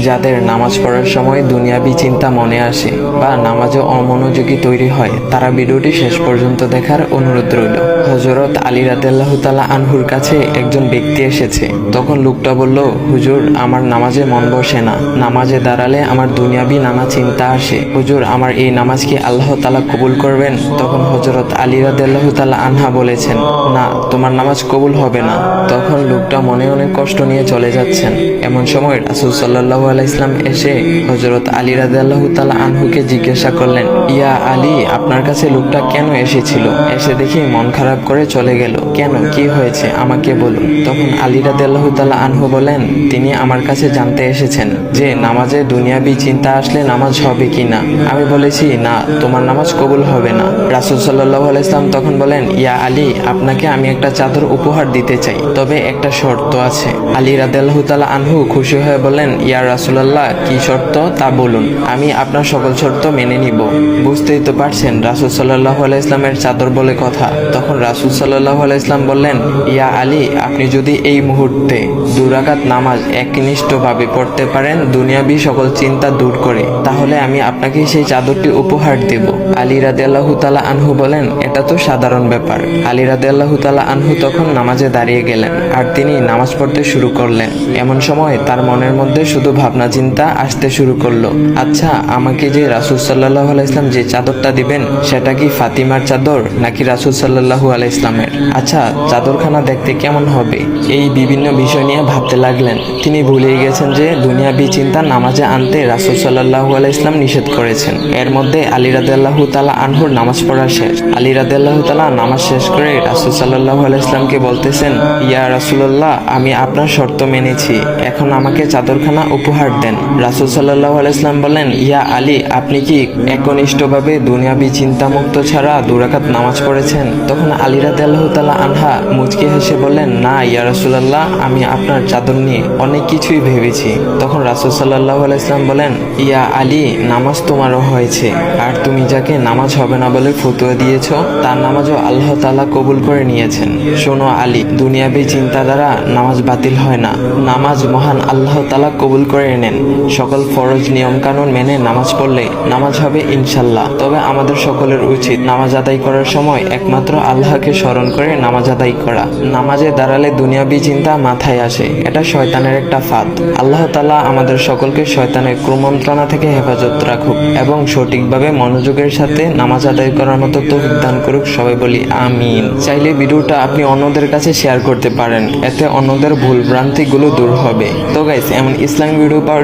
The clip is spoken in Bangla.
যাদের নামাজ পড়ার সময় দুনিয়াবি চিন্তা মনে আসে বা নামাজে অমনোযোগী তৈরি হয়, তারা ভিডিওটি শেষ পর্যন্ত দেখার অনুরোধ রইল। হযরত আলী রাদিয়াল্লাহু তাআলা আনহুর কাছে একজন ব্যক্তি এসেছে। তখন লোকটা বলল, হুজুর, আমার নামাজে মন বসে না। নামাজে দাঁড়ালে আমার দুনিয়াবি নানা চিন্তা আসে। হুজুর, আমার এই নামাজ কি আল্লাহ তাআলা কবুল করবেন? তখন হযরত আলী রাদিয়াল্লাহু তাআলা আনহা বলেছেন, না, তোমার নামাজ কবুল হবে না। তখন লোকটা মনে অনেক কষ্ট নিয়ে চলে যাচ্ছেন। এমন সময় রাসূল সাল্লাল্লাহু আলাইহি ওয়াসাল্লাম এসে হযরত আলী রাদিয়াল্লাহু তাআলা আনহুকে জিজ্ঞাসা করলেন, ইয়া আলী, আপনার কাছে লোকটা কেন এসেছিল? এসে দেখি মন খারাপ করে চলে গেল। কেন, কি হয়েছে, আমাকে বলুন। তখন আলী রাদিয়াল্লাহু তাআলা আনহু বলেন, তিনি আমার কাছে জানতে এসেছেন যে নামাজে দুনিয়াবি চিন্তা আসলে নামাজ হবে কিনা। আমি বলেছি, না, তোমার নামাজ কবুল হবে না। রাসূল সাল্লাল্লাহু আলাইহি ওয়াসাল্লাম তখন বলেন, ইয়া আলী, আপনাকে আমি একটা চাদর উপহার দিতে চাই, তবে একটা শর্ত আছে। আলী রাদিয়াল্লাহু তাআলা আনহু খুশি হয়ে বলেন, ইয়া রাসূলুল্লাহ, কি শর্ত তা বলুন, আমি আপনার সকল শর্ত মেনে নিব। বুঝতেই তো পারছেন রাসূল সাল্লাল্লাহু আলাইহি ওয়াসাল্লামের চাদর বলে কথা। তখন রাসূল সাল্লাল্লাহু আলাইহি ওয়াসাল্লাম বললেন, ইয়া আলী, আপনি যদি এই মুহূর্তে 2 রাকাত নামাজ একনিষ্ঠভাবে পড়তে পারেন দুনিয়াবি সকল চিন্তা দূর করে, তাহলে আমি আপনাকে সেই চাদরটি উপহার দেব। আলী রাদিয়াল্লাহু তাআলা আনহু বলেন, এটা তো সাধারণ ব্যাপার। আলী রাদিয়াল্লাহু তাআলা আনহু তখন নামাজে দাঁড়িয়ে গেলেন আর তিনি নামাজ পড়তে শুরু করলেন। এমন সময় তার মনের মধ্যে শুধু ভাবনা চিন্তা আসতে শুরু করলো, আচ্ছা, আমাকে যে রাসূল সাল্লাল্লাহু আলাইহি ওয়াসাল্লাম যে চাদরটা দিবেন, সেটা কি ফাতিমার চাদর নাকি রাসূল সাল্লাল্লাহু আলাইহি ওয়াসাল্লামের? আচ্ছা, চাদরখানা দেখতে কেমন হবে? এই বিভিন্ন বিষয় নিয়ে ভাবতে লাগলেন। তিনি ভুলেই গেছেন যে দুনিয়াবি চিন্তা নামাজে আনতে রাসূল সাল্লাল্লাহু আলাইহি ওয়াসাল্লাম নিষেধ করেছেন। এর মধ্যে আলী রাদিয়াল্লাহু তাআলা আনহুর নামাজ পড়া শেষ। আলী রাদিয়াল্লাহু তাআলা নামাজ শেষ করে রাসূল সাল্লাল্লাহু আলাইহি ওয়াসাল্লামকে বলতেছেন, ইয়া রাসূলুল্লাহ, আমি আপনার শর্ত মেনেছি, এখন আমাকে চাদরখানা উপহার দেন। রাসূল সাল্লাল্লাহু আলাইহি ওয়াসাল্লাম বলেন, ইয়া আলী, আপনি কি একনিষ্ঠভাবে দুনিয়াবি চিন্তামুক্ত ছাড়া 2 রাকাত নামাজ পড়েছেন? তখন আলী রাদিয়াল্লাহু তাআলা আনহা মুচকি হেসে বললেন, না ইয়া রাসূলুল্লাহ, আমি আপনার চাদর নিয়ে অনেক কিছুই ভেবেছি। তখন রাসূল সাল্লাল্লাহু আলাইহি ওয়াসাল্লাম বলেন, ইয়া আলী, নামাজ তোমারও হয়েছে, আর তুমি যাকে নামাজ হবে না বলে ফতোয়া দিয়েছো, তার নামাজও আল্লাহ তাআলা কবুল করে নিয়েছেন। শোনো আলী, দুনিয়াবি চিন্তা দ্বারা নামাজ বাতিল হয় না। নামাজ মহান আল্লাহ তাআলা কবুল করে নেন। সকল ফরজ নিয়ম কানুন মেনে নামাজ পড়লে নামাজ হবে ইনশাল্লাহ। তবে আমাদের সকলের উচিত নামাজ আদায় করার সময় একমাত্র আল্লাহকে স্মরণ করে নামাজ আদায় করা। নামাজে দাঁড়ালে দুনিয়াবি চিন্তা মাথায় আসে, এটা শয়তানের একটা ফাঁদ। আল্লাহ তাআলা আমাদের সকলকে শয়তানের কুমন্ত্রণা থেকে হেফাজত রাখুক এবং সঠিকভাবে মনোযোগের সাথে নামাজ আদায় করার মতো তৌফিক দান করুক। সবাই বলি আমিন। চাইলে ভিডিওটা আপনি অন্যদের কাছে শেয়ার করতে পারেন, এতে অন্যদের ভুল ভ্রান্তিগুলো দূর হবে। তো গাইস, এমন ইসলামিক ভিডিও পাওয়ার